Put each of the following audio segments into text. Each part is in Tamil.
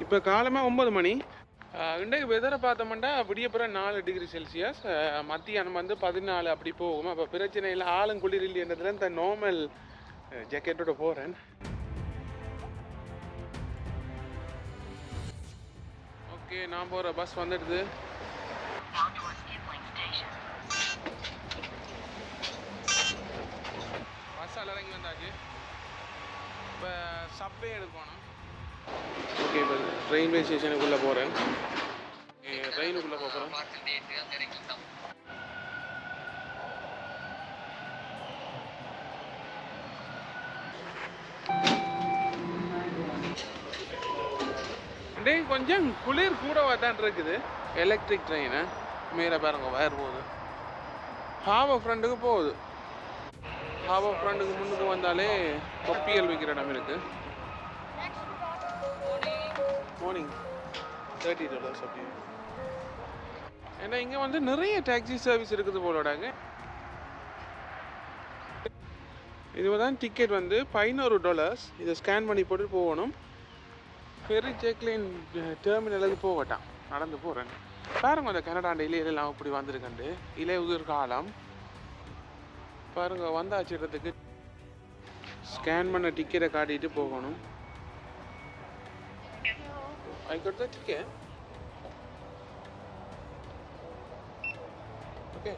இப்போ காலமாக 9 மணி. இன்றைக்கு வெதரை பார்த்தோம்னா விடியப்புறம் 4 டிகிரி செல்சியஸ், மத்தியானம் வந்து 14 அப்படி போகும். அப்போ பிரச்சனை இல்லை, ஆளும் குளிர் இல்லைன்றதுல இந்த நார்மல் ஜாக்கெட்டோட போகிறேன். ஓகே, நான் போகிற பஸ் வந்துடுது. பஸ்ஸால் இறங்கி வந்தாச்சு. இப்போ சப்வே எடுக்கணும். ஓகே, இப்போ ரயில்வே ஸ்டேஷனுக்குள்ளே போகிறேன். ட்ரெயினுக்குள்ளே போகிறேன். டே கொஞ்சம் குளிர் கூடவா தான் இருக்குது. எலக்ட்ரிக் ட்ரெயினு மேலே பாருங்க, வயர் போகுது. ஹார்பர் ஃப்ரண்ட்டுக்கு போகுது. ஹார்பர் ஃப்ரண்ட்டுக்கு முன்னுக்கு வந்தாலே கொப்பியல் விற்கிற இடம் இருக்குது. மார்னிங் $30 அப்படி. ஏன்னா இங்கே வந்து நிறைய டாக்ஸி சர்வீஸ் இருக்குது போலோடாங்க. இதுதான் டிக்கெட் வந்து $500. இதை ஸ்கேன் பண்ணி போட்டு போகணும். ஃபெரி ஜேக்லின் டெர்மினலுக்கு போகட்டான். நடந்து போகிறேன். பாருங்க, அந்த கனடாண்ட இலையெல்லாம் அப்படி வந்திருக்கண்டு. இலையுதிர் காலம் பாருங்க, வந்தாச்சு இடத்துக்கு. ஸ்கேன் பண்ண டிக்கெட்டை காட்டிட்டு போகணும். I got the ticket. Okay.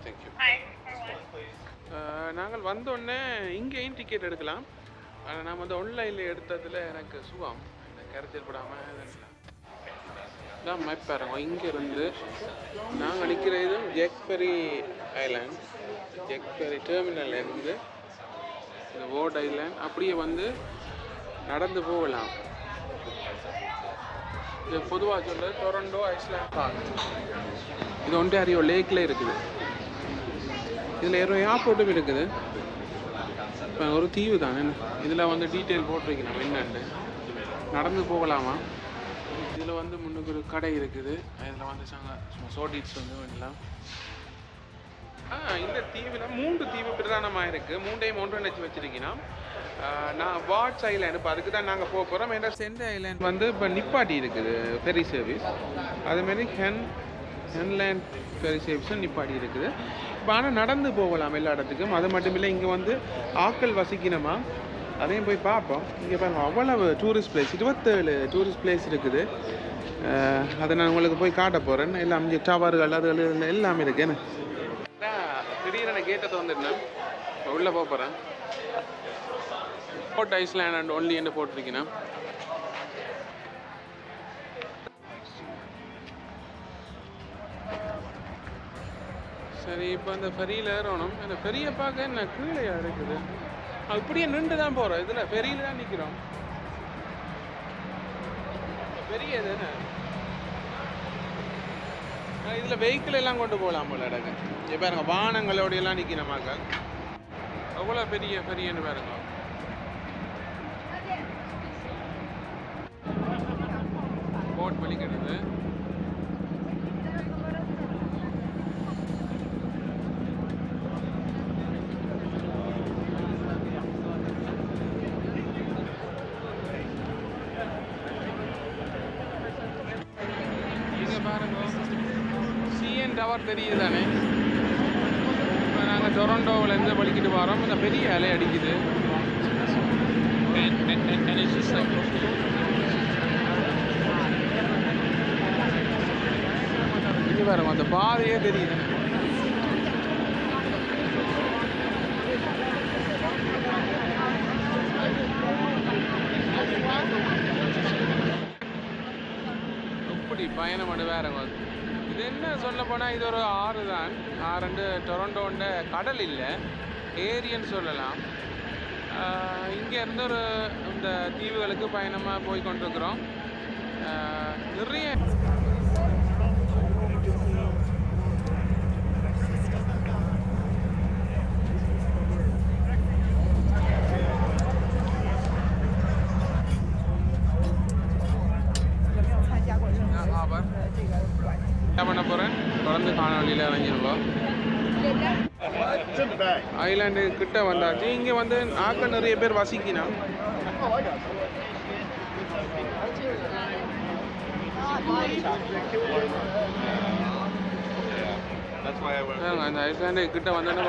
Thank you. Hi. நாங்கள் வந்தோடனே இங்கேயும் டிக்கெட் எடுக்கலாம். ஆனால் நான் வந்து ஆன்லைனில் எடுத்ததில் எனக்கு சுகம் கரைச்சல் படாமல் தான் மேப் பாருங்க. இங்கேருந்து நாங்கள் நிற்கிற இது ஜெக்ஃபெரி ஐலாண்ட். ஜெக்ஃபெரி டெர்மினல்லேருந்து இந்த வோர்ட் ஐலாண்ட் அப்படியே வந்து நடந்து போகலாம். இது பொதுவாக சொல்ல டொரண்டோ ஐஸ்லாண்ட் பார்க். இது ஒன்டாரியோ லேக்கில் இருக்குது. இதில் ஏர்போர்ட்டும் இருக்குது. இப்போ ஒரு தீவு தானே. இதில் வந்து டீட்டெயில் போட்டிருக்கணும் என்னென்னு. நடந்து போகலாமா. இதில் வந்து முன்னுக்கு ஒரு கடை இருக்குது. இதில் வந்து சும்மா சோடிட்ஸ் வந்து வேணலாம். இந்த தீவில் 3 தீவு பிரதானமாக இருக்குது. 3ஐயும் ஒன்றிணைச்சு வச்சுருக்கீங்கன்னா நான் வாட்ஸ் ஐலாண்ட். இப்போ அதுக்கு தான் நாங்கள் போக போகிறோம். ஏன்னா சென்ட் ஐலாண்ட் வந்து இப்போ நிப்பாட்டி இருக்குது ஃபெரி சர்வீஸ். அதுமாரி ஹென்லேண்ட் ஃபெரி சர்வீஸும் நிப்பாட்டி இருக்குது. இப்போ ஆனால் நடந்து போகலாம் எல்லா இடத்துக்கும். அது மட்டும் இல்லை, இங்கே வந்து ஆக்கள் வசிக்கணுமா, அதையும் போய் பார்ப்போம். இங்கே பாருங்க, அவ்வளவு டூரிஸ்ட் பிளேஸ், 27 டூரிஸ்ட் பிளேஸ் இருக்குது. அதை நான் உங்களுக்கு போய் காட்ட போகிறேன். எல்லாம் இங்கே டவர்கள் அது எல்லாமே இருக்குது. என்ன திடீரென கேட்டதை வந்துட்டேன். உள்ளே போக போகிறேன். போர்ட் ஐஸ்லாண்ட் அண்ட் ஒன்லி என்று போட்டிருக்கேன். சரி, இப்போ அந்த ஃபெரியில் ஏறணும். அந்த ஃபெரியை பார்க்க என்ன கீழே இருக்குது. இப்படியே நின்று தான் போகிறோம். இதில் ஃபெரியில் தான் நிற்கிறோம். பெரிய இது என்ன, இதில் வெஹிக்கிள் எல்லாம் கொண்டு போகலாம் போல இடங்க. இப்போ பாருங்க, வாகனங்களோடையெல்லாம் நிற்கிற மக்கள். அவ்வளோ பெரிய ஃபெரியன்னு பாருங்க. போட் வலிக்கிறது. இங்கே பாருங்க, சிஎன் டவர் தெரியுது தானே. இப்போ நாங்கள் டொரண்டோவிலேருந்து வலிக்கிட்டு வரோம். இந்த பெரிய அலை அடிக்குது. இங்கே பாருங்க, அந்த பாதையே தெரியுது. இப்படி பயணம் பண்ண வேற. இது என்ன சொல்ல போனால், இது ஒரு ஆறு தான். ஆறு டொரண்டோண்ட கடல் இல்லை, ஏரியன்னு சொல்லலாம். இங்கேருந்து ஒரு இந்த தீவுகளுக்கு பயணமாக போய் கொண்டிருக்கிறோம். நிறைய தொடர்ந்து காணொலியில் இறங்கிடுவோம். ஐலாண்டு கிட்ட வந்தாச்சு. இங்கே வந்து ஆக்கள் நிறைய பேர் வசிக்கணும். அந்த ஐஸ்லாண்டு கிட்ட வந்தோன்னா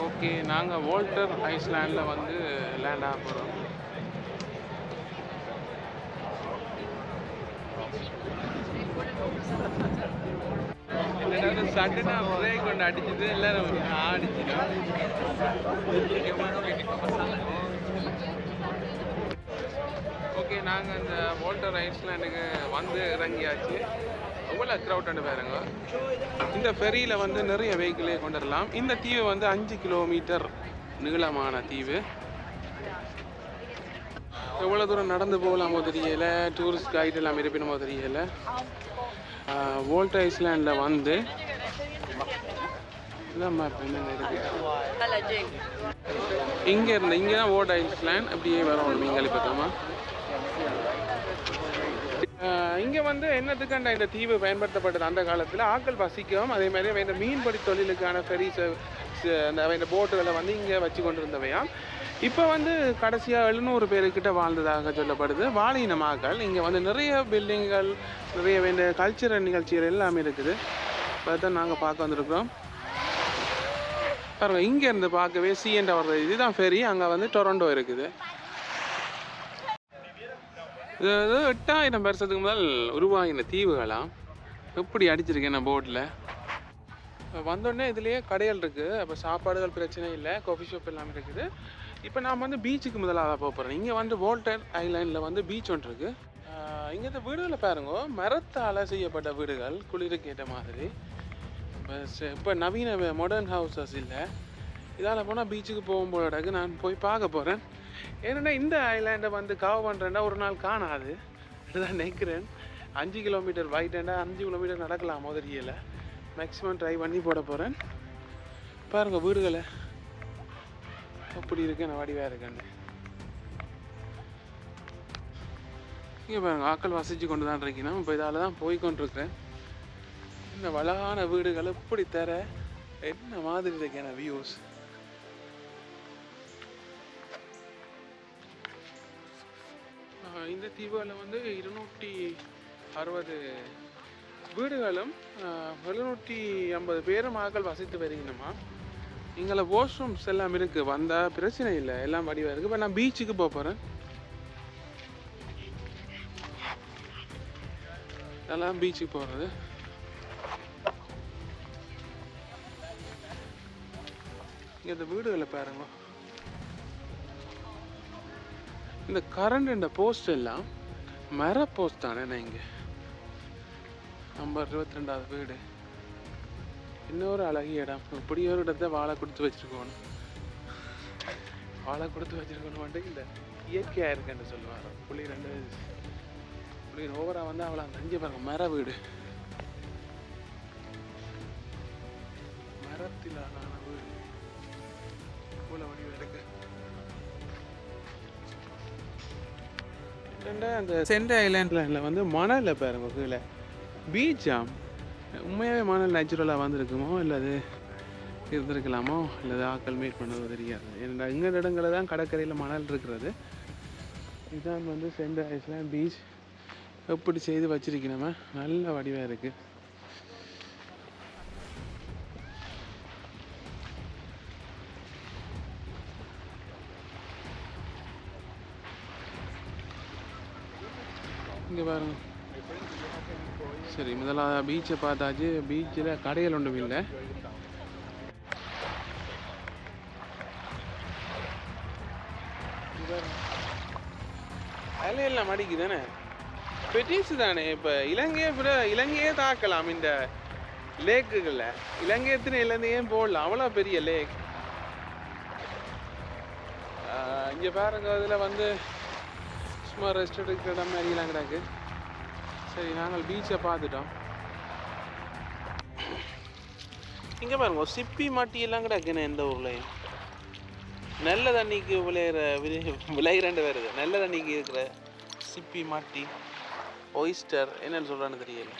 ஓகே, நாங்கள் வால்டர் ஐஸ்லாண்டில் வந்து லேண்ட் ஆக போகிறோம். சடனாக பிரேக் கொண்டு அடிச்சது எல்லாரும் அடிச்சிடும். ஓகே, நாங்கள் அந்த வால்டர் ஐஸ்லாண்டுக்கு வந்து இறங்கியாச்சு. எவ்வளோ க்ரௌட் பாருங்க. இந்த ஃபெரியில் வந்து நிறைய வெஹிக்கிளே கொண்டு வரலாம். இந்த தீவு வந்து 5 கிலோமீட்டர் நீளமான தீவு. எவ்வளோ தூரம் நடந்து போகலாமோ தெரியல, டூரிஸ்ட் கைடு எல்லாம் இருப்பினுமோ தெரியல. வால்டர் ஐஸ்லாண்டில் வந்து இங்கே தான் வால்டர் ஐஸ்லாண்ட் அப்படியே வரணும். நீங்கள் பார்த்தோமா இங்கே வந்து என்னத்துக்காண்டா இந்த தீவு பயன்படுத்தப்பட்டது அந்த காலத்தில் ஆக்கள் வசிக்கவும், அதே மாதிரி இந்த மீன்பிடி தொழிலுக்கான ஃபெரிஸ் அந்த போட்டுகளை வந்து இங்கே வச்சு கொண்டு இருந்தவையாம். இப்போ வந்து கடைசியாக 700 பேருக்கிட்ட வாழ்ந்ததாக சொல்லப்படுது. வாழின ஆக்கள் இங்கே வந்து நிறைய பில்டிங்கள், நிறைய வேண்டிய கல்ச்சரல் நிகழ்ச்சிகள் எல்லாமே இருக்குது. அதுதான் நாங்கள் பார்க்க வந்திருக்கிறோம். பாருங்கள், இங்கேருந்து பார்க்கவே சிஎன் டவர் இதுதான் ஃபெரி. அங்கே வந்து டொரண்டோ இருக்குது. இது 8000 வருஷத்துக்கு முதல் உருவாகின தீவுகளாம். எப்படி அடிச்சிருக்கேன் நான் போட்டில் வந்தோடனே. இதுலேயே கடைகள் இருக்குது. அப்போ சாப்பாடுகள் பிரச்சனை இல்லை, காஃபி ஷாப் எல்லாமே இருக்குது. இப்போ நான் வந்து பீச்சுக்கு முதலாக போக போகிறேன். இங்கே வந்து வால்டர் ஐலாண்டில் வந்து பீச் ஒன்று இருக்குது. இங்கே இந்த வீடுகளை பாருங்க, மரத்தால் செய்யப்பட்ட வீடுகள், குளிருக்கு ஏற்ற மாதிரி. இப்போ நவீன மாடர்ன் ஹவுசஸ் இல்லை. இதால் போனால் பீச்சுக்கு போகும்போது நான் போய் பார்க்க போகிறேன். ஏன்னா இந்த ஐலாண்டை வந்து கவர் பண்ணுறேன்னா ஒரு நாள் காணாது இதுதான் நினைக்கிறேன். 5 கிலோமீட்டர் வைட்டேன்டா 5 கிலோமீட்டர் நடக்கலாம் தெரியல. மேக்ஸிமம் ட்ரை பண்ணி போட போகிறேன். பாருங்கள் வீடுகளை அப்படி இருக்கு, நான் வடிவாக இருக்கேன்னு. இங்கே பாருங்கள், ஆக்கள் வசித்து கொண்டு தான் இருக்கணும். இப்போ இதால் தான் போய்கொண்டிருக்கிறேன். இந்த வளமான வீடுகள் எப்படி தர என்ன மாதிரி இருக்கேன் வியூஸ். இந்த தீவுகளில் வந்து 260 வீடுகளும் 750 பேரும் ஆக்கள் வசித்து வருகிறோமா. இங்கே வாஷ்ரூம்ஸ் எல்லாம் இருக்குது, வந்தால் பிரச்சனை இல்லை, எல்லாம் வடிவாக இருக்குது. இப்போ நான் பீச்சுக்கு போக போகிறேன். இதெல்லாம் பீச்சுக்கு போகிறது. இங்கே இந்த வீடுகளை பாருங்க. இந்த கரண்ட் இந்த போஸ்ட் எல்லாம் மர போஸ்ட் தானே. நான் இங்கே நம்பர் 22வது வீடு. இன்னொரு அழகிய இடம். இப்படி ஒரு இடத்த வாழை கொடுத்து வச்சிருக்கணும். வாழை கொடுத்து வச்சிருக்கணும். இந்த இயற்கையாக இருக்குன்னு சொல்லுவார். புள்ளி 2 புள்ளி ஓவராக வந்து அவ்வளோ நஞ்சு பாருங்க. மர வீடு, மரத்திலான வீடு இவ்வளோ வடிவாக இருக்கு. அந்த சென்ட் ஐலாண்டில் வந்து மணலில் பாருங்க கீழே பீச்சாம். உண்மையாகவே மணல் நேச்சுரலாக வந்திருக்குமோ இல்லை அது இருந்திருக்கலாமோ இல்லை அது ஆக்கள் மேட் பண்ணதோ தெரியாது. ஏன்னா இங்கே இடங்களில் தான் கடற்கரையில் மணல் இருக்கிறது. இதுதான் வந்து சென்ட் ஐலாண்ட் பீச். எப்படி செய்து வச்சிருக்கணுமே, நல்ல வடிவாக இருக்குது. இங்கே பாருங்க. சரி, முதல்ல பீச்சை பார்த்தாச்சு. பீச்சில் கடைகள் ஒன்றும் இல்லை. அலையெல்லாம் மடிக்கு தானே, பெட்டிஸ் தானே. இப்போ இலங்கையே தாக்கலாம் இந்த லேக்குகளில். இலங்கையத்தின இலங்கையும் போடலாம், அவ்வளோ பெரிய லேக். இங்கே பாருங்க, அதில் வந்து சும்மா ரெஸ்ட் எடுக்கிற இடம் மாதிரிலாம் கிடக்கு. சரி, நாங்கள் பீச்சை பார்த்துட்டோம். இங்கே பாருங்க, சிப்பி மாட்டி எல்லாம் கிடக்குன்னு எந்த ஊர்லையும். நல்ல தண்ணிக்கு விளையிறண்டு வருது. நல்ல தண்ணிக்கு இருக்கிற சிப்பி மாட்டி ஒயிஸ்டர் என்னன்னு சொல்கிறான்னு தெரியல.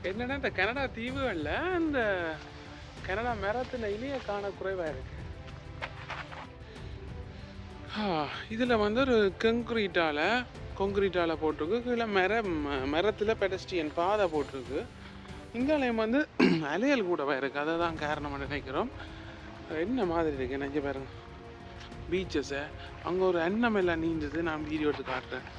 என்னன்னா இந்த கனடா தீவுகளில் இந்த கனடா மரத்தில் இனிய காண குறைவாக இருக்கு. இதில் வந்து ஒரு கொங்க்ரீட்டால் போட்டிருக்கு. கீழே மரத்தில் பெடஸ்ட்ரியன் பாதை போட்டிருக்கு. இங்காலயம் வந்து அலையல் கூடவா இருக்குது. அதை தான் காரணமாக நினைக்கிறோம். என்ன மாதிரி இருக்கு நினைஞ்ச பாருங்க பீச்சஸை. அங்கே ஒரு எண்ணம் எல்லாம் நீந்தது. நான் வீடியோ எடுத்து காட்டுறேன்.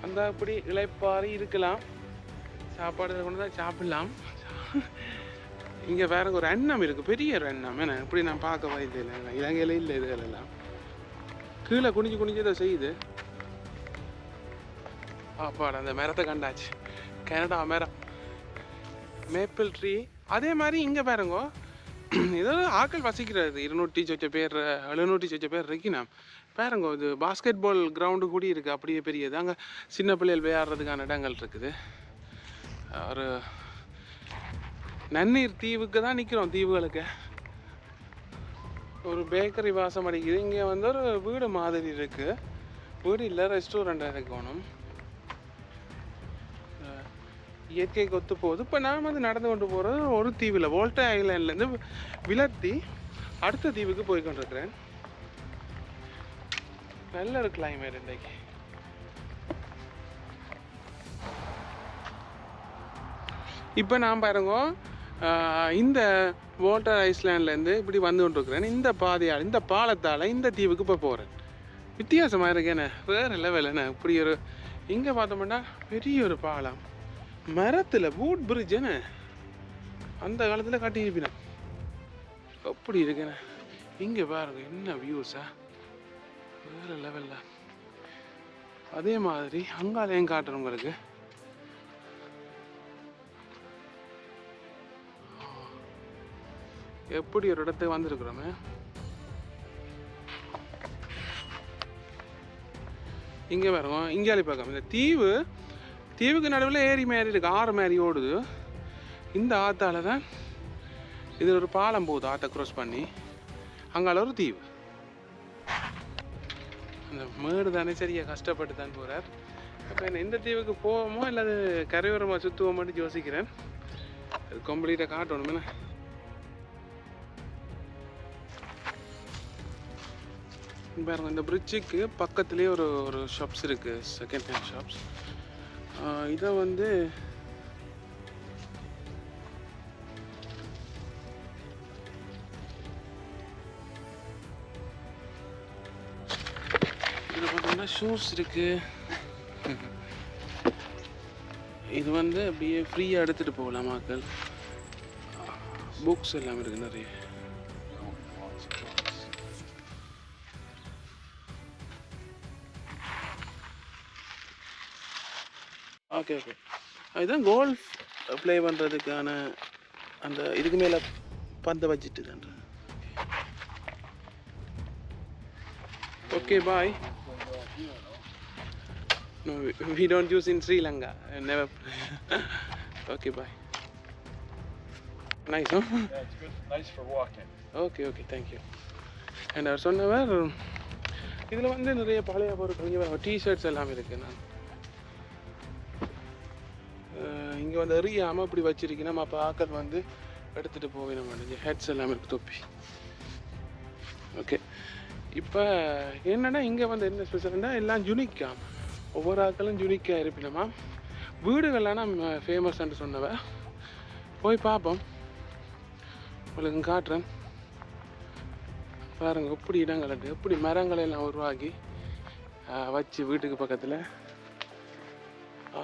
அந்த அப்படி இளைப்பாரி இருக்கலாம். சாப்பாடு கொண்டு தான் சாப்பிடலாம். இங்கே வேற ஒரு எண்ணம் இருக்குது. பெரிய ஒரு எண்ணம். என்ன இப்படி நான் பார்க்க வாய்ப்பு இல்லை. இலங்கையில இல்லை இதுகளெல்லாம். கீழே குனிஞ்சு இதை செய்யுது. சாப்பாடு அந்த மரத்தை கண்டாச்சு. கனடா மரம் மேப்பிள் ட்ரீ. அதே மாதிரி இங்கே பாருங்க ஏதோ ஆக்கள் வசிக்கிறது. 200 சொச்ச பேர் 700 சொச்ச பேர் இருக்குண்ணா. பாருங்க இது பாஸ்கெட் பால் கிரவுண்டு கூடி இருக்குது. அப்படியே பெரியது. அங்கே சின்ன பிள்ளைகள் விளையாடுறதுக்கான இடங்கள் இருக்குது. ஒரு நன்னீர் தீவுக்கு தான் நிற்கிறோம். தீவுகளுக்கு ஒரு பேக்கரி வாசம் அடிக்குது. இங்கே வந்து ஒரு வீடு மாதிரி இருக்குது. வீடு இல்லை, ரெஸ்டாரண்ட்டாக இருக்கணும். இயற்கைக்கு ஒத்து போகுது. இப்போ நான் வந்து நடந்து கொண்டு போகிறது ஒரு தீவில் வோல்டா ஐலாண்ட்லேருந்து விலத்தி அடுத்த தீவுக்கு போய் கொண்டிருக்கிறேன். நல்ல ஒரு கிளைமேட் இன்றைக்கு. இப்போ நான் பாருங்க இந்த வோல்டா ஐஸ்லேண்ட்லேருந்து இப்படி வந்து கொண்டிருக்கிறேன். இந்த பாதையால் இந்த பாலத்தால் இந்த தீவுக்கு இப்போ போகிறேன். வித்தியாசமாக இருக்கேண்ணே, வேறு லெவல் என்ன. இப்படி ஒரு இங்கே பார்த்தோம்னா பெரிய ஒரு பாலம் மரத்தில் வூட் பிரிட்ஜ் என்ன அந்த காலத்தில் கட்டியிருப்பினேன். அப்படி இருக்கேண்ணே. இங்கே பாருங்க என்ன வியூஸா, வேறு லெவலில். அதே மாதிரி அங்காலையும் காட்டுறேன் உங்களுக்கு. எப்படி ஒரு இடத்துக்கு வந்திருக்கிறோமே. இங்கே பாருங்க இங்காலி பக்கம் இந்த தீவுக்கு நடுவில் ஏரி மாதிரி இருக்கு. ஆறு மாதிரி ஓடுது. இந்த ஆத்தால தான் இது ஒரு பாலம் போகுது. ஆற்றை க்ராஸ் பண்ணி அங்கால ஒரு தீவு. அந்த மேடு தானே சரியாக கஷ்டப்பட்டு தான் போகிறார். அப்போ என்ன இந்த தீவுக்கு போவோமோ இல்லை அது கரையோரமாக சுற்றுவோமான்னு யோசிக்கிறேன். அது கம்ப்ளீட்டாக காட்டணும். என்ன பாருங்க இந்த பிரிட்ஜுக்கு பக்கத்துலேயே ஒரு ஷாப்ஸ் இருக்குது, செகண்ட் ஹேண்ட் ஷாப்ஸ். இதை வந்து இதில் பார்த்தீங்கன்னா ஷூஸ் இருக்குது. இது வந்து அப்படியே ஃப்ரீயாக எடுத்துகிட்டு போகலாம் மக்கள். புக்ஸ் எல்லாம் இருக்குது நிறைய. ஓகே அதுதான் கோல்ஃப் ப்ளே பண்ணுறதுக்கான அந்த இதுக்கு மேலே பந்தை வச்சுட்டு தான். Okay bye. No, we don't use in Sri Lanka. Never. Okay, bye. Nice, huh? Yeah, it's good. Nice for walking. Okay, thank you. And அவர் சொன்னவர் இதில் வந்து நிறைய பழைய பொருட்கள் இங்கே டிஷர்ட்ஸ் எல்லாம் இருக்குது. நான் இங்கே வந்து எறியாமல் இப்படி வச்சிருக்கேன். நம்ம அப்போ ஆக்கள் வந்து எடுத்துகிட்டு போவேன். நம்ம ஹெட்ஸ் எல்லாம் இருக்குது, தொப்பி. ஓகே, இப்போ என்னென்னா இங்கே வந்து என்ன ஸ்பெஷல்னா எல்லாம் யூனிக்காக, ஒவ்வொரு ஆக்களும் யூனிக்காக இருப்பினமா. வீடுகள்லாம் நம்ம ஃபேமஸ்ன்னு சொன்னவ போய் பார்ப்போம். உங்களுக்கு காட்டுறேன் பாருங்க. எப்படி இடங்கள் இருக்குது, எப்படி மரங்களெல்லாம் உருவாக்கி வச்சு வீட்டுக்கு பக்கத்தில்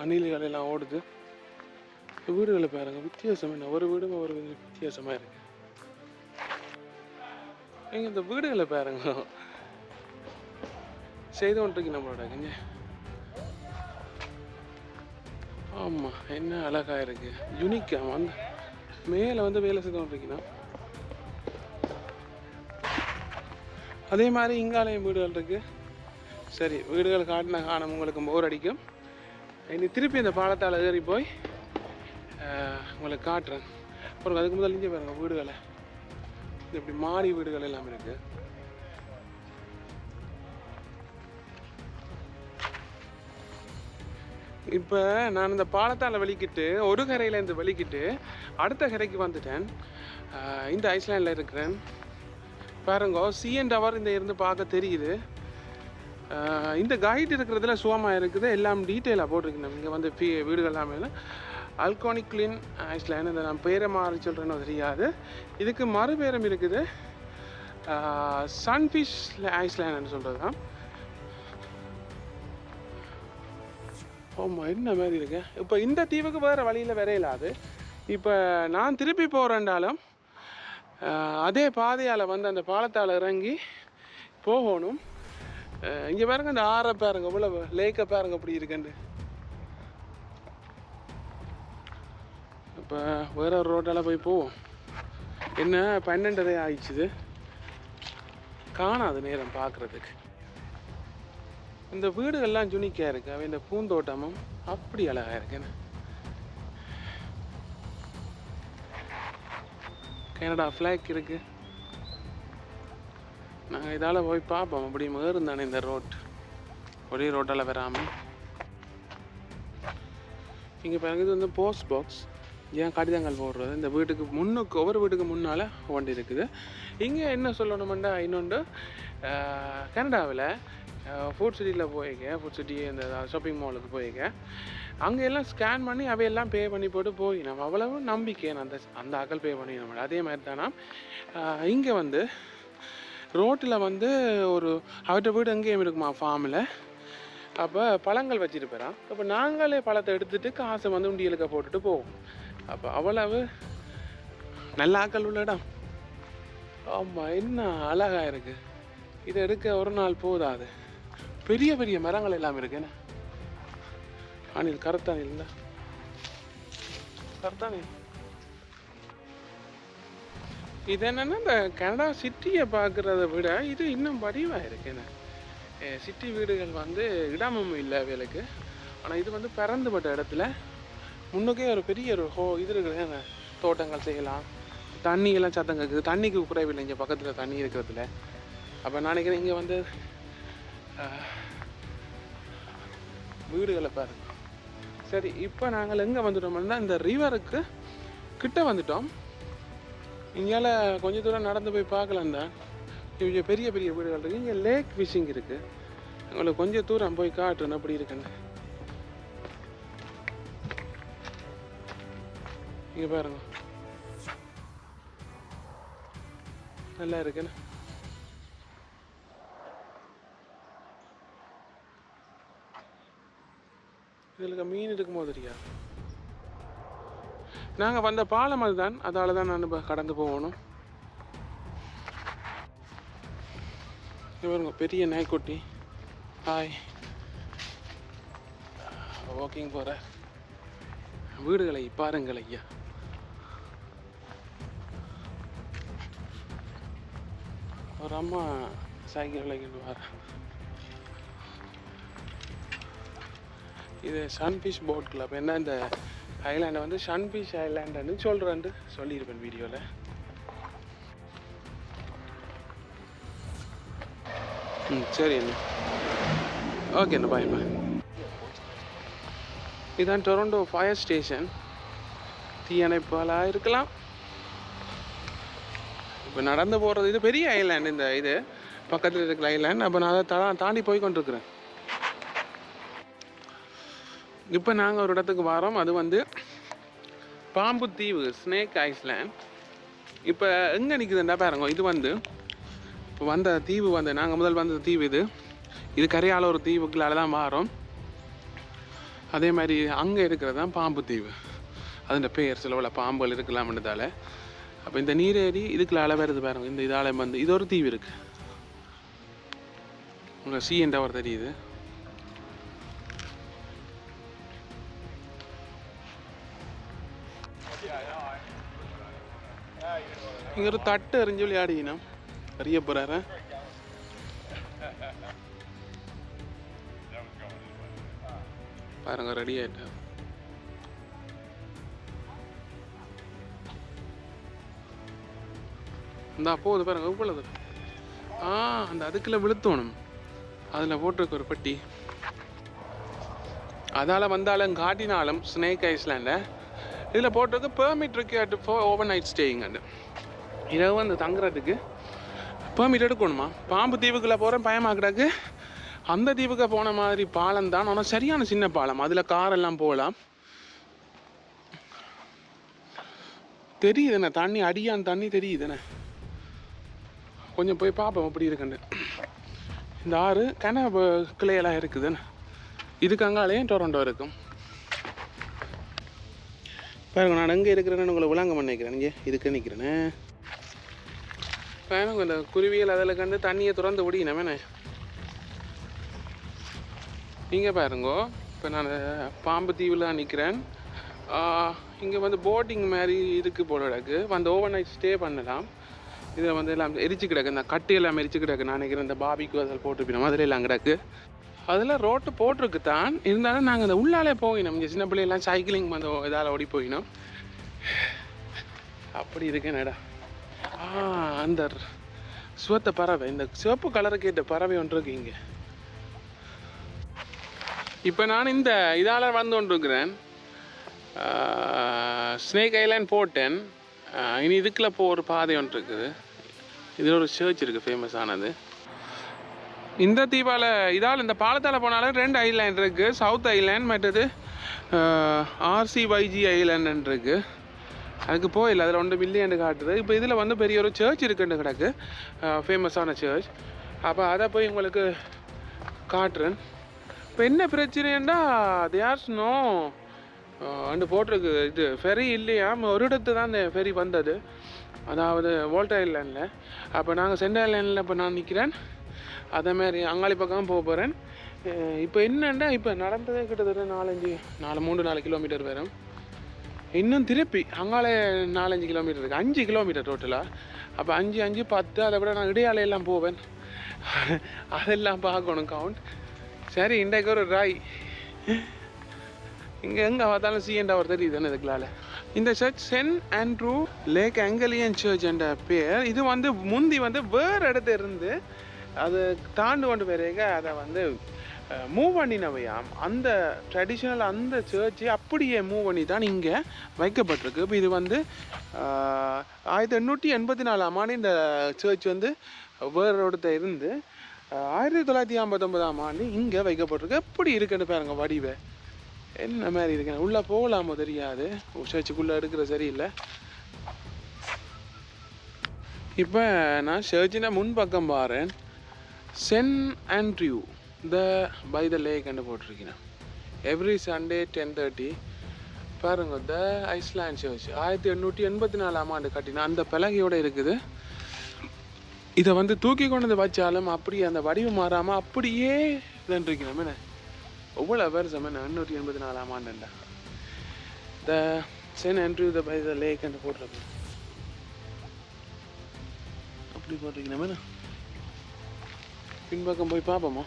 அணில்கள் எல்லாம் ஓடுது. வீடுகளை பாருங்க, வித்தியாசம் என்ன, ஒரு வீடும் ஒரு வித்தியாசமாக இருக்கு. எங்க இந்த வீடுகளை பாருங்க செய்து கொண்டிருக்கு நம்மளோட. இங்கே ஆமாம், என்ன அழகாக இருக்குது, யூனிக்காக வந்து மேலே வந்து வேலை செய்து கொண்டிருக்கீங்கன்னா. அதே மாதிரி இங்காலயம் வீடுகள் இருக்குது. சரி, வீடுகள் காணும் உங்களுக்கு போர் அடிக்கும். இனி திருப்பி இந்த பாலத்தால் ஏறி போய் உங்களுக்கு காட்டுறேன். அப்புறம் அதுக்கு முதல் இங்கே பாருங்க வீடுகளை, இப்படி மாடி வீடுகள் எல்லாம் இருக்குது. இப்போ நான் இந்த பாலத்தால் வலிக்கிட்டு ஒரு கரையிலேருந்து வலிக்கிட்டு அடுத்த கரைக்கு வந்துட்டேன். இந்த ஐஸ்லாண்டில் இருக்கிறேன். பாருங்க, சிஎன் டவர் இந்த இருந்து பார்க்க தெரியுது. இந்த கைடு இருக்கிறதுல சுகமாக இருக்குது, எல்லாம் டீட்டெயிலாக போட்டிருக்கேன். இங்கே வந்து வீடுகள் எல்லாமே அல்கானிக் கிளீன் ஐஸ்லேண்ட். இந்த நான் பேரை மாறி சொல்கிறேன்னு தெரியாது. இதுக்கு மறுபேரம் இருக்குது, சன்ஃபிஷ் ஐஸ்லேண்ட்னு சொல்கிறது தான். ஆமாம், என்ன மாதிரி இருக்கு. இப்போ இந்த தீவுக்கு வேறு வழியில் வரையிலாது. இப்போ நான் திருப்பி போகிறேன்டாலும் அதே பாதையால் வந்து அந்த பாலத்தால் இறங்கி போகணும். இங்கே பாருங்க, இந்த ஆறை பாருங்க, இவ்வளோ லேக்கை பாருங்க அப்படி இருக்குண்டு. இப்போ வேற ஒரு ரோட்டால் போய் போவோம். என்ன 12:30 ஆயிடுச்சுது, காணாது நேரம் பார்க்குறதுக்கு. இந்த வீடுகள்லாம் ஜுனிக்காக இருக்கு. அவன் இந்த பூந்தோட்டமும் அப்படி அழகாக இருக்குன்னு. கனடா ஃப்ளாக் இருக்குது. நாங்கள் இதால் போய் பார்ப்போம். அப்படி இருந்தானே இந்த ரோட், ஒரே ரோட்டால் வராமல். இங்கே பாருங்க, இது வந்து போஸ்ட் பாக்ஸ், ஏன் கடிதங்கள் போடுறது. இந்த வீட்டுக்கு முன்னுக்கு, ஒவ்வொரு வீட்டுக்கு முன்னால் வண்டி இருக்குது. இங்கே என்ன சொல்லணுமெண்டா, இன்னொன்று கனடாவில் ஃபுட் சிட்டியில் போயிருக்கேன். ஃபுட் சிட்டி இந்த ஷாப்பிங் மாலுக்கு போயிருக்கேன். அங்கே எல்லாம் ஸ்கேன் பண்ணி அவையெல்லாம் பே பண்ணி போட்டு போய் நம்ம அவ்வளவு நம்பிக்கை அந்த அகல் பே பண்ணி நம்ம. அதே மாதிரி தானா இங்கே வந்து ரோட்டில் வந்து ஒரு அவர்கிட்ட வீடு எங்கேயும் இருக்குமா ஃபார்மில். அப்போ பழங்கள் வச்சுருப்பேன். அப்போ நாங்களே பழத்தை எடுத்துகிட்டு காசை வந்து உண்டியலுக்க போட்டுட்டு போவோம். அப்போ அவ்வளவு நல்ல ஆக்கள் உள்ள இடம். ஆமாம், என்ன அழகாக இருக்குது. இதை எடுக்க ஒரு நாள் போதாது. பெரிய பெரிய மரங்கள் எல்லாம் இருக்குன்னு. அணில், கருத்தானில் இல்லை, கருத்தானில். இது என்னென்னா, இந்த கனடா சிட்டியை பார்க்குறத விட இது இன்னும் வடிவாக இருக்குன்னு. சிட்டி வீடுகள் வந்து இடமும் இல்லை வேலைக்கு. ஆனால் இது வந்து பறந்துபட்ட இடத்துல முன்னுக்கே ஒரு பெரிய ஒரு இது இருக்குது, தோட்டங்கள் செய்யலாம். தண்ணியெல்லாம் சத்தம் கேட்குது, தண்ணிக்கு குறைவில்லை இங்கே பக்கத்தில் தண்ணி இருக்கிறதுல. அப்போ நான் நினைக்கிறேன் இங்கே வந்து வீடுகளை பாருங்க. சரி, இப்போ நாங்கள் எங்கே வந்துட்டோம்னா இந்த ரிவருக்கு கிட்ட வந்துட்டோம். இங்கால கொஞ்சம் தூரம் நடந்து போய் பார்க்கலாம் தான். இங்கே பெரிய பெரிய வீடுகள் இருக்குது. இங்கே லேக் ஃபிஷிங் இருக்குது. உங்களுக்கு கொஞ்சம் தூரம் போய் காட்டுறேன் அப்படி இருக்குன்னு. இங்கே பாருங்க, நல்லா இருக்குன்னு. இதில் மீன் இருக்குமோ தெரியாது. நாங்கள் வந்த பாலம் அதுதான், அதால் தான் நான் இப்போ கடந்து போகணும். இவருங்க பெரிய நாய்க்குட்டி. ஹாய், வாக்கிங் போகிற. வீடுகளை பாருங்கள் ஐயா. ஒரு அம்மா சைக்கிள் விளைக்கிட்டு வர. இது சன்ஃபிஷ் போட் கிளப். என்ன இந்த ஐலாண்டை வந்து சன்ஃபிஷ் ஐலாண்டுன்னு சொல்கிறேன்ட்டு சொல்லியிருப்பேன் வீடியோவில். சரி என்ன, ஓகே என்ன, பாய் பாய். இதுதான் டொரண்டோ ஃபயர் ஸ்டேஷன். தீயணைப்பாளாக இருக்கலாம். இப்போ நடந்து போகிறது, இது பெரிய ஐலாண்டு. இந்த இது பக்கத்தில் இருக்கிற ஐலாண்ட். அப்போ நான் அதை தாண்டி போய் கொண்டிருக்கிறேன். இப்போ நாங்கள் ஒரு இடத்துக்கு வரோம். அது வந்து பாம்பு தீவு, ஸ்னேக் ஐஸ்லேண்ட். இப்போ எங்கே நிற்குதுண்டா பாருங்க. இது வந்து இப்போ வந்த தீவு வந்து நாங்கள் முதல் வந்த தீவு இது கரையால் ஒரு தீவுக்குள்ளால தான் மாறும். அதே மாதிரி அங்கே இருக்கிறது தான் பாம்பு தீவு. அதுன்ற பெயர் சிலவில் பாம்புகள் இருக்கலாம்ன்றதால. அப்போ இந்த நீரேறி இதுக்குள்ளால வருது பாருங்க. இந்த இதால் வந்து இது ஒரு தீவு இருக்குது. உங்கள் சிஎன் டவர் தெரியுது. இங்கே ஒரு தட்டு எறிஞ்சு விளையாடினா அறிய போகிறாரு. பாருங்க ரெடி ஆயிட்டேன். இந்த போகுது பாருங்க எவ்வளவு. அந்த அதுக்குள்ள விழுத்தோணும். அதில் போட்டிருக்கு ஒரு பெட்டி. அதால் வந்தாலும் காட்டினாலும் ஸ்னேக் ஐஸ்லாண்டை இதில் போட்டிருக்கு பெர்மிட் இருக்கு ஃபார் ஓவர் நைட் ஸ்டேயிங். இரவு அந்த தங்குறதுக்கு பெர்மிட் எடுக்கணுமா? பாம்பு தீவுக்குள்ளே போகிறேன் பயமாக்குறாக்கு. அந்த தீவுக்கு போன மாதிரி பாலம் தான், ஆனால் சரியான சின்ன பாலம். அதில் காரெல்லாம் போகலாம். தெரியுதுண்ணே தண்ணி, அடியான் தண்ணி தெரியுதுண்ணே. கொஞ்சம் போய் பார்ப்போம் அப்படி இருக்குன்னு. இந்த ஆறு கிளையெல்லாம் இருக்குதுண்ணே. இதுக்கு அங்காலேயும் டொரண்டோ இருக்கும். பாருங்க நான் எங்கே இருக்கிறேன்னு உங்களை விளங்க நினைக்கிறேன். இங்கே இதுக்கு நிற்கிறேன்னு பாருங்க. இந்த குருவியல் அதில் கண்டு தண்ணியை திறந்து விடினமேண்ணே. இங்கே பாருங்கோ, இப்போ நான் பாம்பு தீவில் நிற்கிறேன். இங்கே வந்து போட்டிங் மாதிரி இருக்குது போல கிடக்கு. வந்து ஓவர் நைட் ஸ்டே பண்ணலாம். இதில் வந்து எல்லாம் எரிச்சு கிடக்கு. இந்த கட்டி எல்லாம் எரிச்சு கிடக்கு. நான் நினைக்கிறேன் இந்த பாபிக்கு அதில் போட்டுருப்பினோம். அதில் எல்லாம் கிடக்கு. அதில் ரோட்டு போட்டிருக்கு தான். இருந்தாலும் நாங்கள் அந்த உள்ளாலே போயினோம். இங்கே சின்ன பிள்ளைலாம் சைக்கிளிங் வந்து இதால் ஓடி போயினோம். அப்படி இருக்கேனடா. அந்த சிவத்த பறவை, இந்த சிவப்பு கலருக்கு ஏற்ற பறவை ஒன்று இருக்கு இங்கே. இப்போ நான் இந்த இதால் வந்து கொண்டிருக்கிறேன். ஸ்னேக் ஐலாண்ட் போட்டேன். இனி இதுக்குள்ள ஒரு பாதை ஒன்று இருக்குது. இதில் ஒரு சர்ச் இருக்குது ஃபேமஸானது. இந்த தீபாவில் இதால் இந்த பாலத்தால் போனாலும் 2 ஐலாண்ட் இருக்குது. சவுத் ஐலாண்ட் மற்றது RCYG ஐலாண்ட் இருக்குது. அதுக்கு போயில்லை, அதில் 2 மில்லியன் காட்டுது. இப்போ இதில் வந்து பெரிய ஒரு சர்ச் இருக்குன்னு கிடக்கு, ஃபேமஸான சர்ச். அப்போ அதை போய் உங்களுக்கு காட்டுறேன். இப்போ என்ன பிரச்சனைன்னா தேர்ஸ்னோ அண்டு போட்டிருக்கு. இது ஃபெரி இல்லையா, ஒரு இடத்து தான் இந்த ஃபெரி வந்தது, அதாவது வால்டர் ஐலாண்டில். அப்போ நாங்கள் சென்ட் ஐலாண்டில் இப்போ நான் நிற்கிறேன். அதேமாரி அங்காளி பக்கம் போக போகிறேன். இப்போ என்னென்னா இப்போ நடந்ததே கிட்டத்தட்ட 3-4 கிலோமீட்டர் வரும். இன்னும் திருப்பி அங்காலே 4-5 கிலோமீட்டர் இருக்குது. 5 கிலோமீட்டர் டோட்டலாக. அப்போ 5, 10 அதை விட நான் இடையாலையெல்லாம் போவேன். அதெல்லாம் பார்க்கணும் கவுண்ட். சரி, இன்றைக்கு ஒரு ராய் இங்கே எங்கே பார்த்தாலும் C&R தெரியுதுன்னு இதுக்குள்ளால. இந்த church saint Andrew lake Anglican church என்ற பேர். இது வந்து முந்தி வந்து வேறு இடத்துல இருந்து அது தாண்டு கொண்டு போயிருக்க அதை வந்து மூவ் பண்ணினவையாம். அந்த ட்ரெடிஷ்னல் அந்த சர்ச்சை அப்படியே மூவ் பண்ணி தான் இங்கே வைக்கப்பட்டிருக்கு. இப்போ இது வந்து 1884ஆம் ஆண்டு இந்த சர்ச் வந்து வேறு இடத்துல இருந்து 1959ஆம் ஆண்டு இங்கே வைக்கப்பட்டிருக்கு. எப்படி இருக்குன்னு பாருங்க வடிவை என்ன மாதிரி இருக்குன்னு. உள்ளே போகலாமோ தெரியாது, சர்ச்சுக்குள்ளே இருக்கிற சரியில்லை. இப்போ நான் சர்ச்சின முன்பக்கம் பாருன். Saint Andrew by the lake என்று போட்டிருக்கேன். எவ்ரி சண்டே 10:30 பாருங்க. த ஐஸ்லாண்ட் சர்ச் 1884ஆம் ஆண்டு கட்டினா அந்த பலகையோடு இருக்குது. இதை வந்து தூக்கி கொண்டு வச்சாலும் அப்படியே அந்த வடிவு மாறாமல் அப்படியே இதுன்றிருக்கணும். என்ன எவ்வளோ வருஷம், 1884ஆம் ஆண்டுண்டா. The saint Andrew by the lake என்று போட்டிருக்கேன். அப்படி போட்டிருக்கணும். பின்பக்கம் போய் பார்ப்போமா?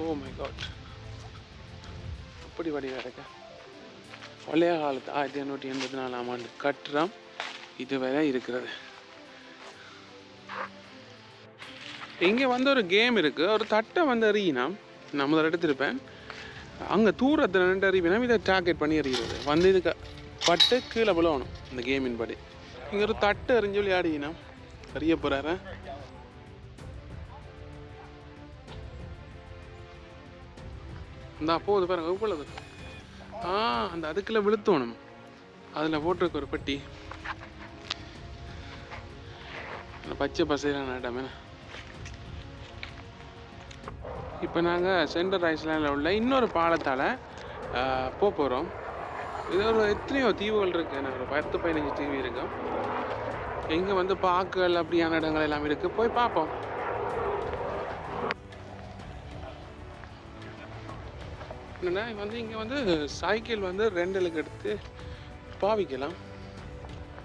ஓ மை காட், அப்படி வடிவ கிடக்க. பழைய காலத்து 1884ஆம் ஆண்டு கட்டுறம் இதுவரை இருக்கிறது. இங்கே வந்து ஒரு கேம் இருக்குது. ஒரு தட்டை வந்து எறியினா நான் முதல்ல எடுத்திருப்பேன். அங்கே தூரத்தில் நின்று எறிவினா இதை டார்கெட் பண்ணி எறிகிறது. வந்து இதுக்கு பட்டு கீழே விழணும் இந்த கேமின் படி. இங்கே ஒரு தட்டு எறிஞ்சு விளையாடினா அறிய போகிறாரு. இந்த போகுது பாருங்க எவ்வளவு. அந்த அதுக்குள்ள விழுத்தோணும். அதில் போட்டிருக்கு ஒரு பெட்டி. பச்சை பசையிலான இடமே. இப்போ நாங்கள் சென்ட்ரல் ஐஸ்லாண்டில் உள்ள இன்னொரு பாலத்தால் போகிறோம். இது ஒரு எத்தனையோ தீவுகள் இருக்குது. ஒரு 10-15 தீவு இருக்கும். இங்கே வந்து பார்க்குகள் அப்படியான இடங்கள் எல்லாம் இருக்குது. போய் பார்ப்போம். என்னென்னா வந்து இங்கே வந்து சைக்கிள் வந்து ரெண்டலுக்கு எடுத்து பாவிக்கலாம்.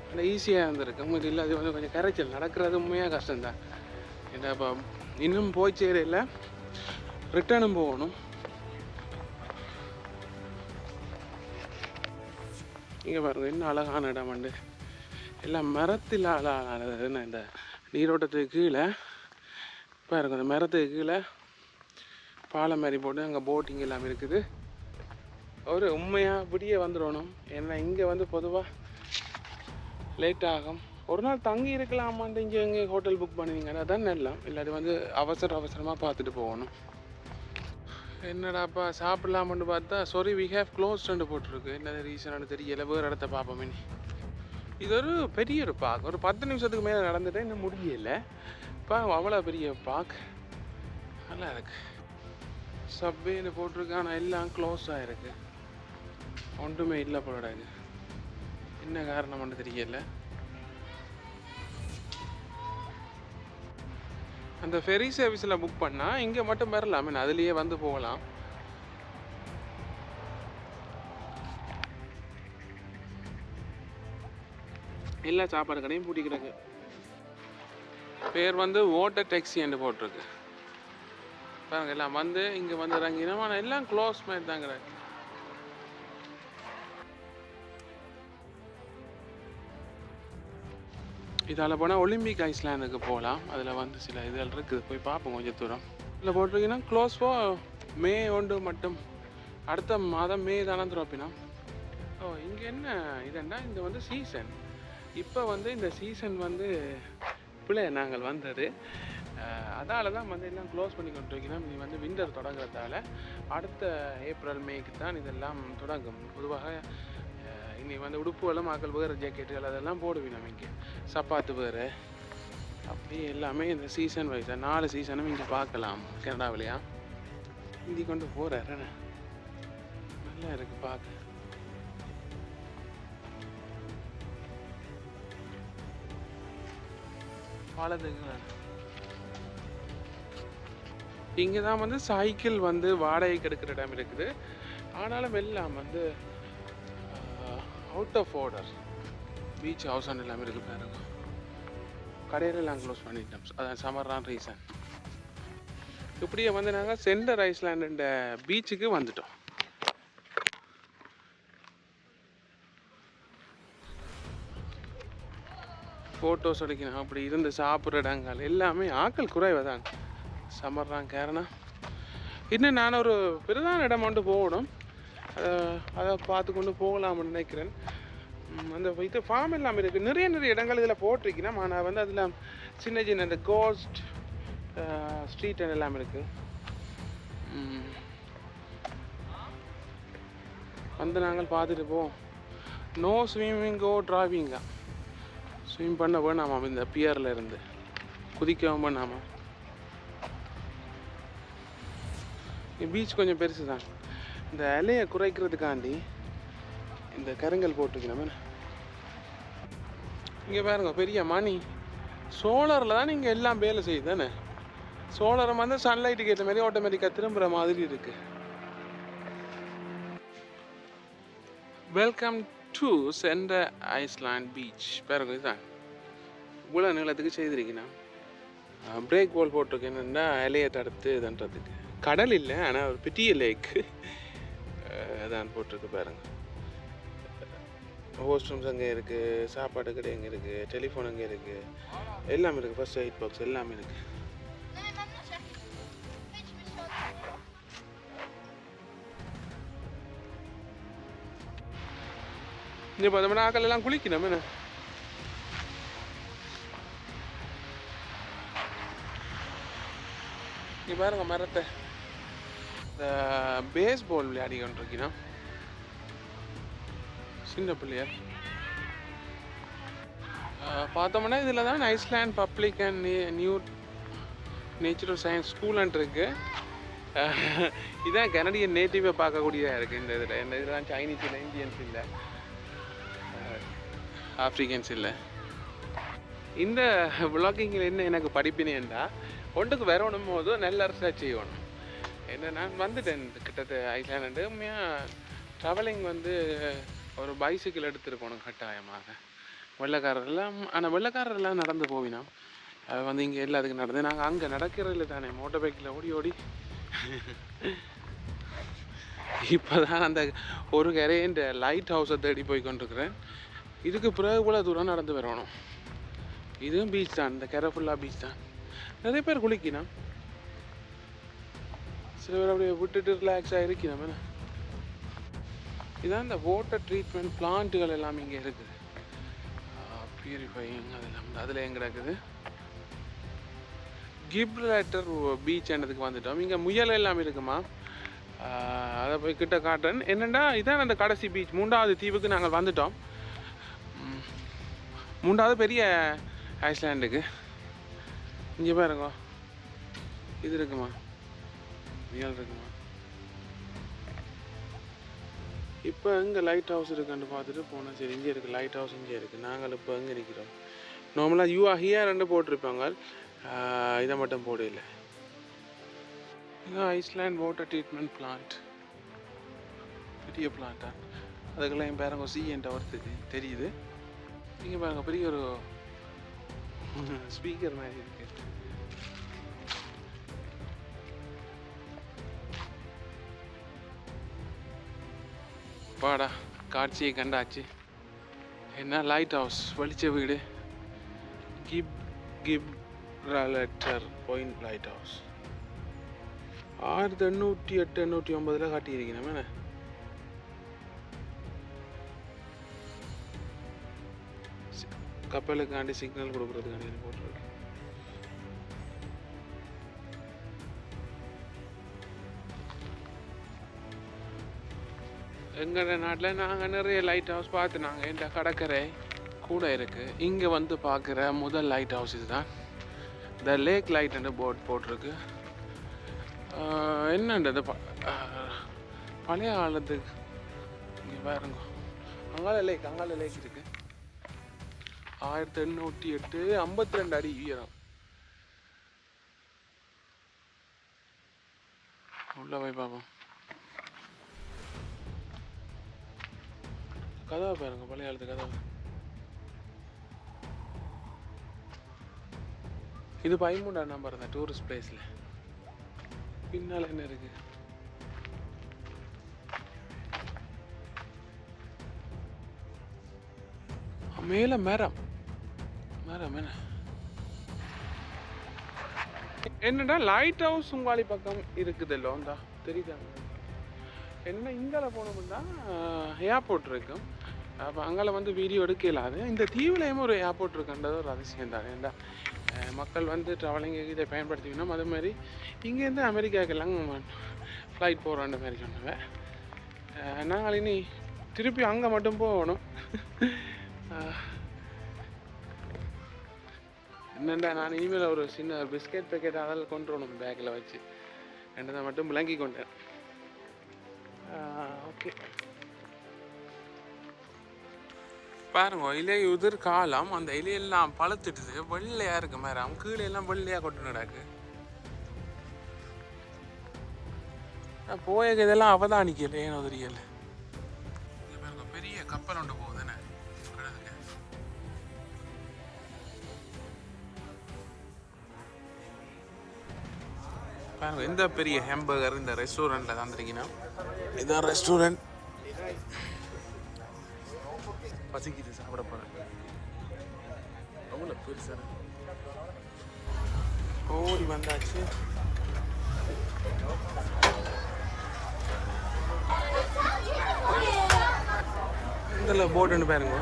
ஆனால் ஈஸியாக இருந்திருக்கு. இது இல்லை, அது வந்து கொஞ்சம் கரைச்சல் நடக்கிறது உண்மையாக கஷ்டம்தான். ஏன்னா இப்போ இன்னும் போய் சேரையில் ரிட்டர்னும் போகணும். இங்கே பாருங்கள் என்ன அழகான இடம் உண்டு. எல்லாம் மரத்தில் அழகானதுன்னு இந்த நீரோட்டத்துக்கு கீழே பாருங்க, அந்த மரத்துக்கு கீழே பாலம் மாதிரி போட்டு அங்கே போட்டிங் எல்லாம் இருக்குது. ஒரு உண்மையாக இப்படியே வந்துடணும். ஏன்னா இங்கே வந்து பொதுவாக லேட் ஆகும். ஒரு நாள் தங்கி இருக்கலாமான்ட்டு இங்கே எங்கே ஹோட்டல் புக் பண்ணுவீங்கன்னா தான் நல்லா, இல்லாட்டி வந்து அவசரமாக பார்த்துட்டு போகணும். என்னடாப்பா சாப்பிட்லாமான்னு பார்த்தா சாரி வி ஹேவ் க்ளோஸ்டு போட்டிருக்கு. என்ன ரீசனானு தெரியல. வேறு இடத்த பார்ப்போமே. இது ஒரு பெரிய ஒரு பார்க். ஒரு 10 நிமிஷத்துக்கு மேலே நடந்துட்டேன், இன்னும் முடியலை. இப்போ அவ்வளோ பெரிய பார்க், நல்லா இருக்கு. சப்வேன்னு போட்டிருக்கு, ஆனால் எல்லாம் க்ளோஸ் ஆகிருக்கு. ஒன்றுமே இல்லை போலடாது. என்ன காரணம்னு தெரியல. அந்த ஃபெரி சர்வீஸில் புக் பண்ணால் இங்கே மட்டும் வரலாம், அதுலேயே வந்து போகலாம். எல்லா சாப்பாடு கடையும் பூட்டிக்கிறாங்க. பேர் வந்து வாட்டர் டாக்ஸி என்று போட்டிருக்கு பாருங்க. எல்லாம் வந்து இங்கே வந்து இறங்கினோம், ஆனால் எல்லாம் க்ளோஸ் மாதிரி தான் கிடக்கு. இதால் போனால் ஒலிம்பிக் ஐஸ்லாண்டுக்கு போகலாம். அதில் வந்து சில இதெல்லாம் இருக்குது, போய் பார்ப்போம் கொஞ்சம் தூரம். இதில் போட்டிருக்கீங்கன்னா க்ளோஸ் ஃபார் மே 1 மட்டும். அடுத்த மாதம் மே தானே திறப்பினா. ஓ இங்கே என்ன இதுன்னா, இந்த வந்து சீசன். இப்போ வந்து இந்த சீசன் வந்து பிள்ளை நாங்கள் வந்தது, அதால் தான் வந்து எல்லாம் க்ளோஸ் பண்ணி கொண்டிருக்கணும். நீ வந்து விண்டர் தொடங்குறதால அடுத்த ஏப்ரல் மேக்கு தான் இதெல்லாம் தொடங்கும். பொதுவாக இன்னைக்கு வந்து உடுப்புகளும் ஆக்கள் வேறு ஜாக்கெட்டுகள் அதெல்லாம் போடுவீங்க. நம்ம இங்கே சப்பாத்து வேறு அப்படி எல்லாமே இந்த சீசன் வைஸாக 4 சீசனும் இங்கே பார்க்கலாம். கனடாவிலையா இந்தி கொண்டு போகிறாரு, நல்லா இருக்குது பார்க்க. இங்கே தான் வந்து சைக்கிள் வந்து வாடகைக்கு எடுக்கிற இடம் இருக்குது. ஆனாலும் எல்லாம் வந்து out of order. Beach house and எல்லாமே இருக்குது பாருங்க. கடையிலெல்லாம் க்ளோஸ் பண்ணிட்டோம், அதான் சம்மரான ரீசன். இப்படியே வந்து நாங்கள் சென்டர் ஐஸ்லாண்டு பீச்சுக்கு வந்துட்டோம். ஃபோட்டோஸ் எடுக்கணும், அப்படி இருந்து சாப்பிட்ற இடங்கள் எல்லாமே ஆக்கள் குறைவாக தான். சம்மர்தான் காரணம். இன்னும் நான் ஒரு பிரதான இடம் கொண்டு போகணும், அதை பார்த்து கொண்டு போகலாம்னு நினைக்கிறேன். அந்த இது ஃபார்ம் எல்லாம் இருக்குது, நிறைய இடங்கள் இதில் போட்டிருக்கணும். ஆனால் வந்து அதில் சின்ன சின்ன இந்த கோஸ்ட் ஸ்ட்ரீட் எல்லாம் இருக்குது. வந்து நாங்கள் பார்த்துட்டு போவோம். நோ ஸ்விம்மிங்கோ டிரைவிங்கா. ஸ்விம் பண்ண வேணாமா, இந்த பியரில் இருந்து குதிக்கவும் வேணாமா. பீச் கொஞ்சம் பெருசு தான். இந்த இலையை குறைக்கிறதுக்காண்டி இந்த கருங்கல் போட்டிருக்கணும். இங்கே பாருங்க பெரிய மணி. சோலாரில் தான் நீங்கள் எல்லாம் வேலை செய்யுது தானே. சோலாரை வந்து சன்லைட்டுக்கு ஏற்ற மாதிரி ஆட்டோமேட்டிக்காக திரும்புகிற மாதிரி இருக்கு. Welcome to centre island beach. பாருங்க இதுதான் இவ்வளோ நீளத்துக்கு செய்திருக்கேன். பிரேக் போல் போட்டிருக்கேன் என்னென்னா இலையை தடுத்து இதுன்றதுக்கு. கடல் இல்லை, ஆனால் ஒரு பெரிய லேக்கு அதான் போட்டிருக்கு பாருங்க. ஹோஸ்ட் ரூம்ஸ் அங்கே இருக்குது, சாப்பாடு கடை அங்கே இருக்குது, டெலிஃபோன் அங்கே இருக்குது, எல்லாமே இருக்குது. ஃபர்ஸ்ட் எய்ட் பாக்ஸ் எல்லாமே இருக்குது. இங்கே பார்த்தோம்னா ஆக்கள் எல்லாம் குளிக்கணும். என்ன இங்கே பாருங்க மரத்தை. இந்த பேஸ்பால் விளையாடி கொண்டிருக்கீங்கன்னா சின்ன பிள்ளையார் பார்த்தோம்னா இதில் தான் island public and new natural science ஸ்கூல்ன்ட்டு இருக்குது. இதுதான் கனடியன் நேட்டிவை பார்க்கக்கூடியதாக இருக்குது. இந்த இதில் இந்த இதெல்லாம் சைனீஸ் இல்லை, இந்தியன்ஸ் இல்லை, ஆப்ரிக்கன்ஸ் இல்லை. இந்த விளாகிங்கில் என்ன எனக்கு படிப்பினேன்டா, ஒன்றுக்கு வரணும் போது நல்ல ரிசர்ச் செய்யணும். என்ன நான் வந்துட்டேன் கிட்டத்தட்ட ஐஸ்லாண்டு. உண்மையாக ட்ராவலிங் வந்து ஒரு பைசைக்கிள் எடுத்துருக்கணும் கட்டாயமாக. வெள்ளைக்காரரெல்லாம் ஆனால் வெள்ளைக்காரரெல்லாம் நடந்து போவினா அது வந்து இங்கே எல்லாத்துக்கும் நடந்து நாங்கள் அங்கே நடக்கிறதில்ல தானே மோட்டர் பைக்கில் ஓடி ஓடி இப்போ தான் அந்த ஒரு கரையின் லைட் ஹவுஸை தேடி போய் கொண்டிருக்கிறேன். இதுக்கு பிறகு கூட தூரம் நடந்து வரணும். இதுவும் பீச் தான், இந்த கரை ஃபுல்லாக பீச் தான். நிறைய பேர் குளிக்கணும், சில பேர் அப்படியே விட்டுட்டு ரிலாக்ஸாக இருக்கணும். இதுதான் இந்த வாட்டர் ட்ரீட்மெண்ட் பிளான்ட்டுகள் எல்லாம் இங்கே இருக்குது. பியூரிஃபையிங் அதெல்லாம் அதில் எங்கே கிடக்குது. கிப்ரால்டர் பீச் என்னதுக்கு வந்துட்டோம். இங்கே முயல் எல்லாம் இருக்குமா, அதை போய் கிட்ட காட்டுறேன். என்னென்னா இதான் அந்த கடைசி பீச், 3வது தீவுக்கு நாங்கள் வந்துட்டோம். 3வது பெரிய ஐஸ்லாண்டுக்கு. இங்கே பாருங்க, இது இருக்குமா, முயல் இருக்குமா. இப்போ எங்கே லைட் ஹவுஸ் இருக்குன்னு பார்த்துட்டு போனால் சரி, இங்கே இருக்குது லைட் ஹவுஸ், இங்கே இருக்குது. நாங்கள் இப்போ எங்கே நிற்கிறோம். நார்மலாக யூ ஆர் ஹியர் ரெண்டு போட்டிருப்பாங்க, இதை மட்டும் போடல. இதுதான் ஐஸ்லாண்ட் வாட்டர் ட்ரீட்மெண்ட் பிளான்ட், பெரிய பிளான்ட்டா. அதுக்கெல்லாம் என் பாருங்க CN டவர் தெரியுது. இங்கே பாருங்க பெரிய ஒரு ஸ்பீக்கர் மாதிரி இருக்கு. பாடா காட்சியை கண்டாச்சு. என்ன லைட் ஹவுஸ், வெளிச்ச வீடு, கிப்ரால்டர் பாயிண்ட் லைட் ஹவுஸ். 1808 1809 காட்டியிருக்கணும். என்ன கப்பலுக்காண்டி சிக்னல் கொடுக்குறதுக்காண்டி போட்டிருக்கு. எங்கள் நாட்டில் நாங்கள் நிறைய லைட் ஹவுஸ் பார்த்து நாங்கள் இந்த கடற்கரை கூட இருக்குது. இங்கே வந்து பார்க்குற முதல் லைட் ஹவுஸ் இதுதான். த லேக் லைட்ன்ற போர்ட் போட்டிருக்கு. என்னன்றது பழைய காலத்துக்கு. இங்கே பாருங்க, அங்கால லேக் இருக்குது. 1808 52 அடி உயரம். உள்ள போய் பார்ப்போம். கதவை பாருங்க, பழைய காலத்து கதவை. இது 13ஆம் நம்பர் தான் டூரிஸ்ட் பிளேஸில். பின்னால் என்ன இருக்கு, மேல மரம் என்ன என்னடா லைட் ஹவுஸ் உங்காலி பக்கம் இருக்குதுல்லோ, இந்தா தெரியுதாங்க. என்ன இங்கால போனோம்னா ஏர்போர்ட் இருக்கும். அப்போ அங்கால வந்து வீடியோ எடுக்க இல்லாது. இந்த தீவுலையும் ஒரு ஏர்போர்ட் இருக்குன்றது ஒரு அதிசயம் தான். ஏன்டா மக்கள் வந்து ட்ராவலிங் இதை பயன்படுத்திக்கணும். அது மாதிரி இங்கேருந்து அமெரிக்காவுக்கெல்லாம் ஃப்ளைட் போகிறோன்ற மாதிரி சொன்னேன். நாங்கள் இனி திருப்பி அங்கே மட்டும் போகணும். என்னண்டா நான் இனிமேல் ஒரு சின்ன பிஸ்கெட் பேக்கெட் அதெல்லாம் கொண்டு வரணும் பேக்கில் வச்சு. ரெண்டு மட்டும் விளங்கி கொண்டேன். ஓகே பாருங்க, இலை உதிர் காலம். அந்த இலையெல்லாம் பழுத்துட்டுது, வெள்ளையாக இருக்கு மேடம். கீழே எல்லாம் வெள்ளையாக கொண்டு நடக்கு. போய இதெல்லாம் அவதானிக்கல, ஏனோ தெரியல. பாருங்க பெரிய கப்பல் ஒன்று போகுதுன்னு கடலுக்கு. பாருங்க எந்த பெரிய ஹேம்பர்கர் இந்த ரெஸ்டாரண்ட்ல தந்துருக்கீங்கன்னா. இதுதான் ரெஸ்டாரண்ட். பசிக்குது, சாப்பிட போறேன். அவ்வளோ பெருசாக ஓடி வந்தாச்சு. இதில் போட்டுன்னு பாருங்க.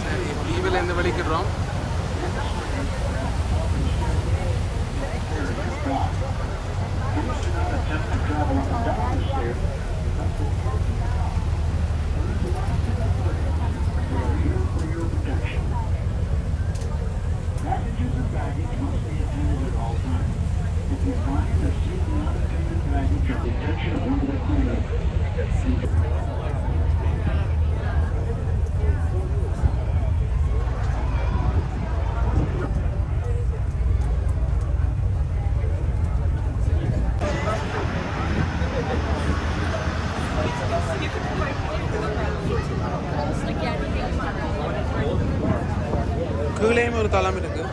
சரி, தீவில் இருந்து வெளிக்கிடுறோம். கீழேயும் ஒரு தளம் இருக்கு.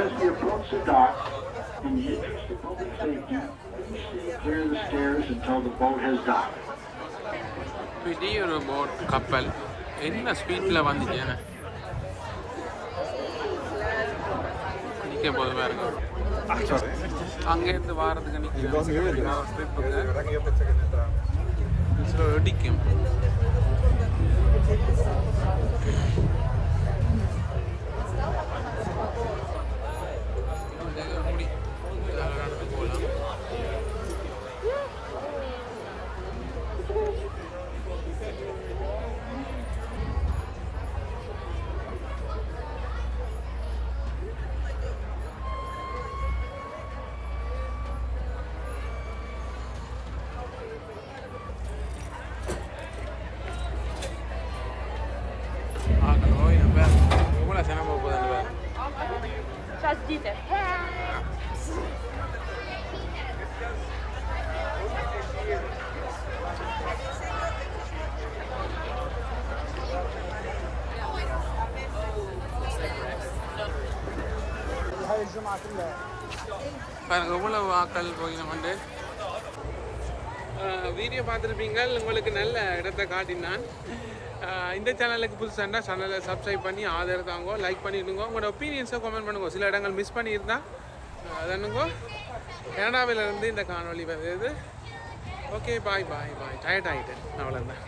As we approach the dock, in the interest of public safety, please stay clear of the stairs until the boat has docked. பெரிய ஒரு போட் கப்பல் என்ன ஸ்பீடில் வந்துச்சேன்னு நிற்க போது பாருங்க. அங்கேருந்து வாரத்துக்கு நிற்கிறேன் இடிக்கும். Just did it. எவ்வளவு ஆக்கள் போயினோம்ண்டு வீடியோ பார்த்துருப்பீங்க. உங்களுக்கு நல்ல இடத்த காட்டினான். இந்த சேனலுக்கு புதுசாக சேனலை சப்ஸ்கிரைப் பண்ணி ஆதரவு தாங்கோ, லைக் பண்ணிவிடுங்க. உங்களோட ஒப்பீனியன்ஸை கமெண்ட் பண்ணுங்க. சில இடங்கள் மிஸ் பண்ணியிருந்தால் அதனுங்கோ. கனடாவிலேருந்து இந்த காணொலி வருது. ஓகே, பாய் பாய் பாய். டயர்ட் ஆகிட்டேன், அவ்வளோதான்.